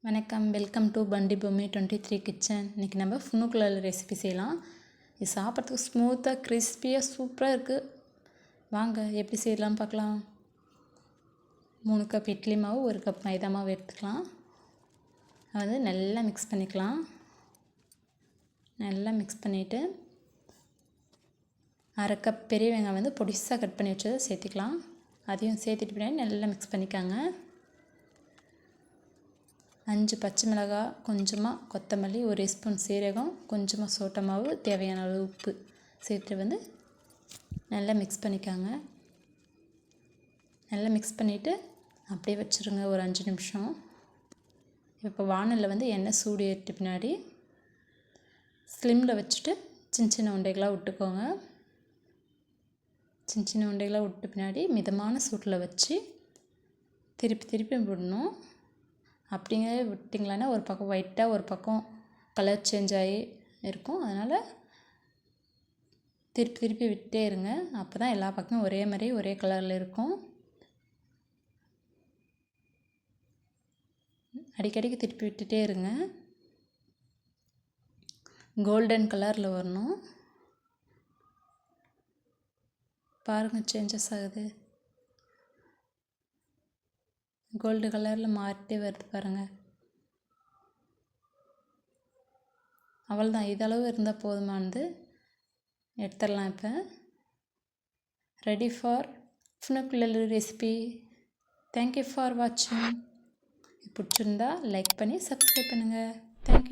வணக்கம், welcome to பண்டி Bommi 23 kitchen. இன்றைக்கி நம்ம ஃபுனுக்குலர் ரெசிபி செய்யலாம். இது சாப்பிட்றதுக்கு ஸ்மூத்தாக கிறிஸ்பியாக சூப்பராக இருக்குது. வாங்க எப்படி செய்யலாம்னு பார்க்கலாம். 3 கப் இட்லி மாவு, 1 கப் மைதா மாவு எடுத்துக்கலாம். அது நல்லா மிக்ஸ் பண்ணிக்கலாம். நல்லா மிக்ஸ் பண்ணிவிட்டு 1/2 கப் பெரிய வெங்காயம் வந்து பொடிசாக கட் பண்ணி வச்சதை சேர்த்துக்கலாம். அதையும் சேர்த்துட்டு பின்னாடி நல்லா மிக்ஸ் பண்ணிக்காங்க. 5 பச்சை மிளகாய், கொஞ்சமாக கொத்தமல்லி, 1 ஸ்பூன் சீரகம், கொஞ்சமாக சோட்டா மாவு, தேவையான அளவு உப்பு சேர்த்து வந்து நல்லா மிக்ஸ் பண்ணிக்காங்க. நல்லா மிக்ஸ் பண்ணிவிட்டு அப்படியே வச்சுருங்க ஒரு 5 நிமிஷம். இப்போ வானலில் வந்து எண்ணெய் சூடு ஏறிட்ட பின்னாடி ஸ்லிம்மில் வச்சுட்டு சின்ன சின்ன உண்டைகளாக விட்டுக்கோங்க. சின்ன சின்ன உண்டைகளாக விட்ட பின்னாடி மிதமான சூட்டில் வச்சு திருப்பி விடணும். அப்படிங்க விட்டிங்களான்னா ஒரு பக்கம் ஒயிட்டாக ஒரு பக்கம் கலர் சேஞ்ச் ஆகி இருக்கும். அதனால் திருப்பி விட்டே இருங்க. அப்போ தான் எல்லா பக்கமும் ஒரே மாதிரி ஒரே கலரில் இருக்கும். அடிக்கடிக்கு திருப்பி விட்டுட்டே இருங்க. கோல்டன் கலரில் வரணும். பாருங்கள், சேஞ்சஸ் ஆகுது. கோல்டு கலரில் மாறிட்டே வருது பாருங்கள். அவ்வளோதான், இதளவு இருந்தால் போதுமானது. எடுத்துடலாம். இப்போ ரெடி ஃபார் ஃபுனுக்குலர் ரெசிபி. தேங்க்யூ ஃபார் வாட்சிங். பிடிச்சிருந்தா லைக் பண்ணி சப்ஸ்கிரைப் பண்ணுங்கள். தேங்க்யூ.